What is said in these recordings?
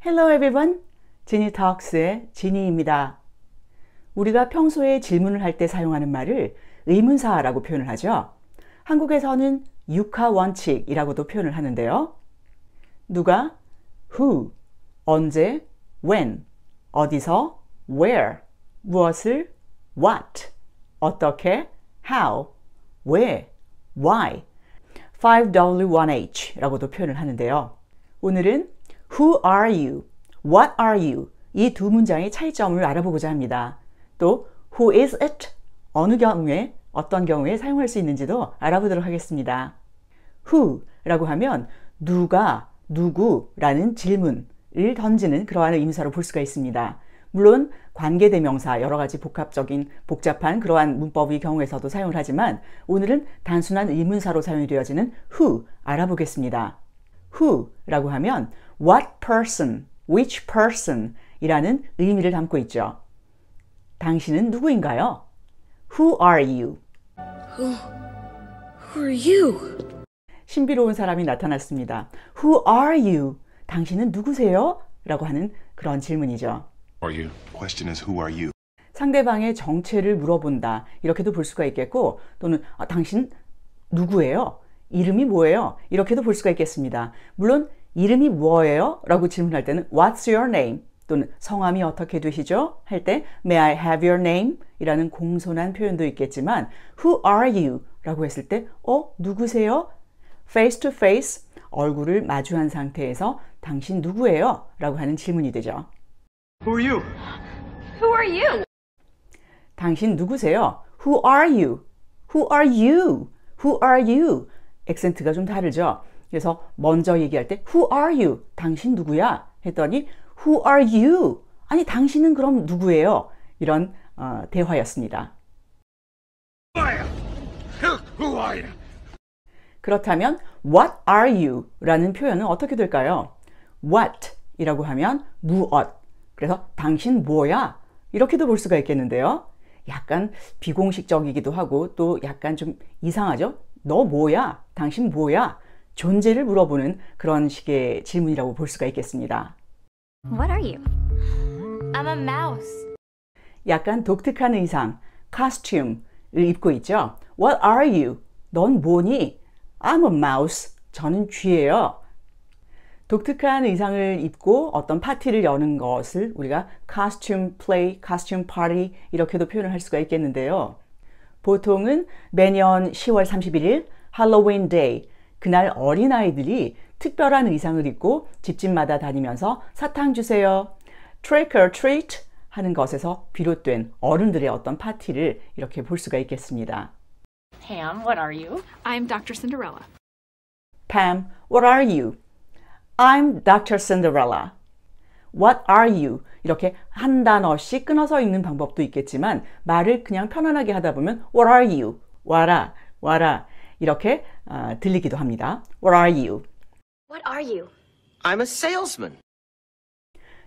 Hello everyone, 지니 톡스의 지니입니다. 우리가 평소에 질문을 할 때 사용하는 말을 의문사라고 표현을 하죠. 한국에서는 육하원칙이라고도 표현을 하는데요. 누가, who, 언제, when, 어디서, where, 무엇을, what, 어떻게, how, 왜, why, 5W1H라고도 표현을 하는데요. 오늘은 Who are you? What are you? 이 두 문장의 차이점을 알아보고자 합니다. 또 Who is it? 어느 경우에, 어떤 경우에 사용할 수 있는지도 알아보도록 하겠습니다. Who라고 하면 누가, 누구라는 질문을 던지는 그러한 의문사로 볼 수가 있습니다. 물론 관계대명사 여러 가지 복잡한 그러한 문법의 경우에서도 사용을 하지만 오늘은 단순한 의문사로 사용이 되어지는 who 알아보겠습니다. who라고 하면 what person, which person 이라는 의미를 담고 있죠. 당신은 누구인가요? Who are you? Who are you? 신비로운 사람이 나타났습니다. Who are you? 당신은 누구세요? 라고 하는 그런 질문이죠. Are you? Question is who are you? 상대방의 정체를 물어본다. 이렇게도 볼 수가 있겠고 또는 당신 누구예요? 이름이 뭐예요? 이렇게도 볼 수가 있겠습니다. 물론 이름이 뭐예요? 라고 질문할 때는 What's your name? 또는 성함이 어떻게 되시죠? 할 때 May I have your name? 이라는 공손한 표현도 있겠지만 Who are you? 라고 했을 때 누구세요? Face to face, 얼굴을 마주한 상태에서 당신 누구예요? 라고 하는 질문이 되죠. Who are you? Who are you? 당신 누구세요? Who are you? Who are you? Who are you? 액센트가 좀 다르죠. 그래서 먼저 얘기할 때 Who are you? 당신 누구야? 했더니 Who are you? 아니 당신은 그럼 누구예요? 이런 대화였습니다. Who are you? 그렇다면 What are you? 라는 표현은 어떻게 될까요? What 이라고 하면 무엇. 그래서 당신 뭐야? 이렇게도 볼 수가 있겠는데요. 약간 비공식적이기도 하고 또 약간 좀 이상하죠? 너 뭐야? 당신 뭐야? 존재를 물어보는 그런 식의 질문이라고 볼 수가 있겠습니다. What are you? I'm a mouse. 약간 독특한 의상, costume을 입고 있죠. What are you? 넌 뭐니? I'm a mouse. 저는 쥐예요. 독특한 의상을 입고 어떤 파티를 여는 것을 우리가 costume play, costume party 이렇게도 표현을 할 수가 있겠는데요. 보통은 매년 10월 31일 할로윈 데이 그날 어린아이들이 특별한 의상을 입고 집집마다 다니면서 사탕 주세요, trick or treat 하는 것에서 비롯된 어른들의 어떤 파티를 이렇게 볼 수가 있겠습니다. Pam, what are you? I'm Dr. Cinderella. Pam, what are you? I'm Dr. Cinderella. What are you? 이렇게 한 단어씩 끊어서 읽는 방법도 있겠지만 말을 그냥 편안하게 하다 보면 What are you? 와라, 와라 이렇게 들리기도 합니다. What are you? What are you? I'm a salesman.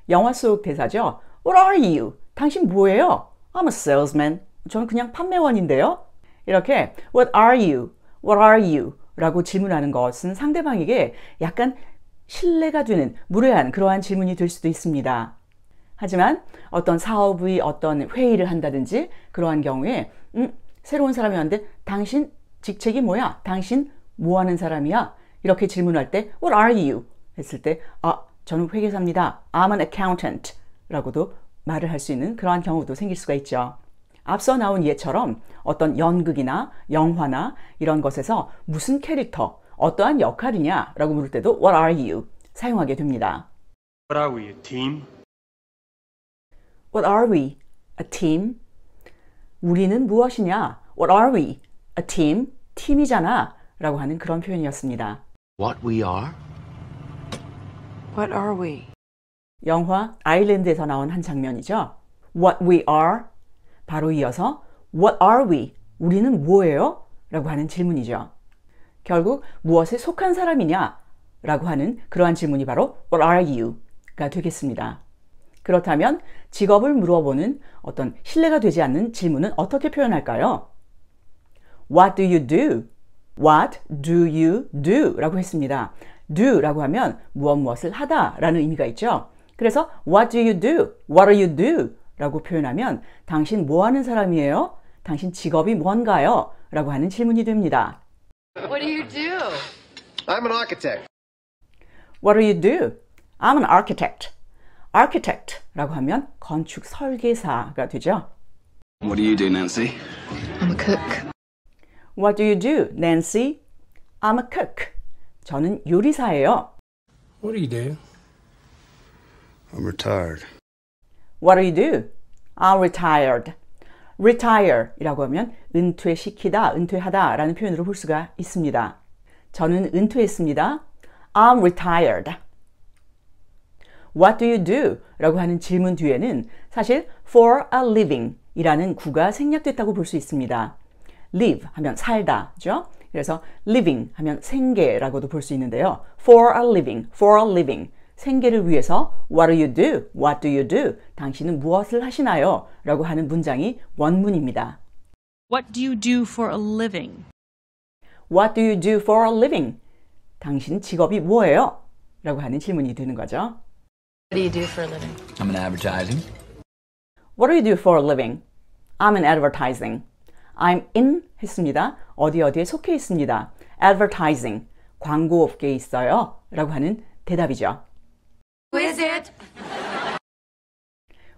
영화 속 대사죠. What are you? 당신 뭐예요? I'm a salesman. 저는 그냥 판매원인데요. 이렇게 What are you? What are you? 라고 질문하는 것은 상대방에게 약간 신뢰가 되는 무례한 그러한 질문이 될 수도 있습니다. 하지만 어떤 사업의 어떤 회의를 한다든지 그러한 경우에 새로운 사람이 왔는데 당신 직책이 뭐야? 당신 뭐 하는 사람이야? 이렇게 질문할 때 What are you? 했을 때 저는 회계사입니다. I'm an accountant 라고도 말을 할 수 있는 그러한 경우도 생길 수가 있죠. 앞서 나온 예처럼 어떤 연극이나 영화나 이런 것에서 무슨 캐릭터, 어떠한 역할이냐 라고 물을 때도 What are you? 사용하게 됩니다. What are we, a team? What are we? A team? 우리는 무엇이냐? What are we? A team? 팀이잖아 라고 하는 그런 표현이었습니다. What we are? What are we? 영화 아일랜드에서 나온 한 장면이죠. What we are? 바로 이어서 What are we? 우리는 뭐예요? 라고 하는 질문이죠. 결국 무엇에 속한 사람이냐? 라고 하는 그러한 질문이 바로 What are you? 가 되겠습니다. 그렇다면 직업을 물어보는 어떤 신뢰가 되지 않는 질문은 어떻게 표현할까요? What do you do? What do you do? 라고 했습니다. do 라고 하면 무엇을 하다 라는 의미가 있죠. 그래서 what do you do? What are you do? 라고 표현하면 당신 뭐 하는 사람이에요? 당신 직업이 뭔가요? 라고 하는 질문이 됩니다. What do you do? I'm an architect. What do you do? I'm an architect. architect 라고 하면 건축 설계사가 되죠. What do you do, Nancy? I'm a cook. What do you do, Nancy? I'm a cook. 저는 요리사예요. What do you do? I'm retired. What do you do? I'm retired. retire 이라고 하면 은퇴시키다, 은퇴하다 라는 표현으로 볼 수가 있습니다. 저는 은퇴했습니다. I'm retired. What do you do? 라고 하는 질문 뒤에는 사실 for a living 이라는 구가 생략됐다고 볼 수 있습니다. live 하면 살다, 그죠? 그래서 living 하면 생계라고도 볼 수 있는데요. for a living. 생계를 위해서 what do you do? What do you do? 당신은 무엇을 하시나요? 라고 하는 문장이 원문입니다. What do you do for a living? What do you do for a living? 당신 직업이 뭐예요? 라고 하는 질문이 되는 거죠. What do you do for a living? I'm in advertising. What do you do for a living? I'm in advertising. I'm in 했습니다. 어디에 속해 있습니다. advertising, 광고업계에 있어요. 라고 하는 대답이죠. Who is it?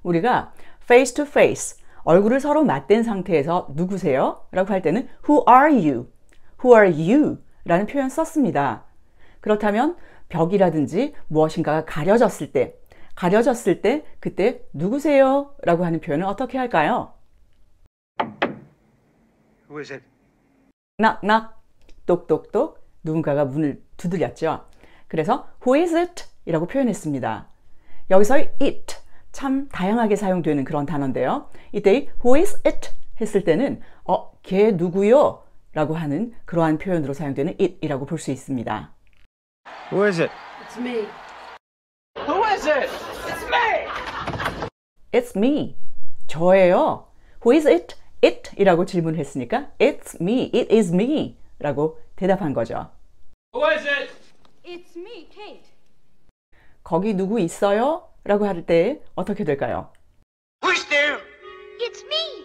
우리가 face to face, 얼굴을 서로 맞댄 상태에서 누구세요? 라고 할 때는 Who are you? Who are you? 라는 표현 썼습니다. 그렇다면 벽이라든지 무엇인가가 가려졌을 때 그때 누구세요? 라고 하는 표현은 어떻게 할까요? Who is it? knock knock, 똑똑똑, 누군가가 문을 두드렸죠. 그래서 Who is it? 이라고 표현했습니다. 여기서 it, 참 다양하게 사용되는 그런 단어인데요. 이때 Who is it? 했을 때는 걔 누구요? 라고 하는 그러한 표현으로 사용되는 it이라고 볼 수 있습니다. Who is it? It's me. Who is it? It's me. 저예요. Who is it? it이라고 질문했으니까 It's me. It is me. 라고 대답한 거죠. Who is it? It's me, Kate. 거기 누구 있어요? 라고 할 때 어떻게 될까요? Who's there? It's me.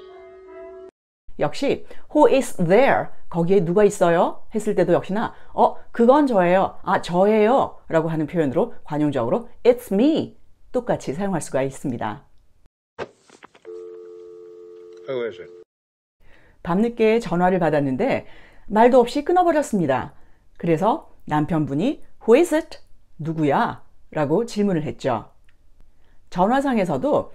역시 Who is there? 거기에 누가 있어요? 했을 때도 역시나 그건 저예요. 저예요. 라고 하는 표현으로 관용적으로 It's me. 똑같이 사용할 수가 있습니다. Who is it? 밤늦게 전화를 받았는데 말도 없이 끊어버렸습니다. 그래서 남편분이 Who is it? 누구야? 라고 질문을 했죠. 전화상에서도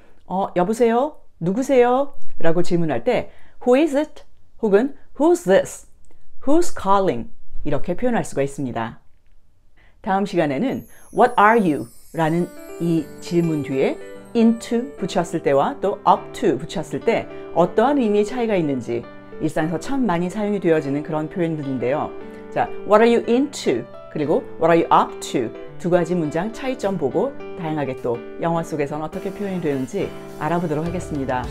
여보세요? 누구세요? 라고 질문할 때 Who is it? 혹은 Who's this? Who's calling? 이렇게 표현할 수가 있습니다. 다음 시간에는 What are you? 라는 이 질문 뒤에 into 붙였을 때와 또 up to 붙였을 때 어떠한 의미의 차이가 있는지 일상에서 참 많이 사용이 되어지는 그런 표현들인데요. 자, What are you into? 그리고 What are you up to? 두 가지 문장 차이점 보고 다양하게 또 영화 속에서는 어떻게 표현이 되는지 알아보도록 하겠습니다.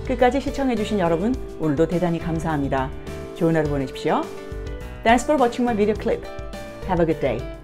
끝까지 시청해주신 여러분 오늘도 대단히 감사합니다. 좋은 하루 보내십시오. Thanks for watching my video clip. Have a good day.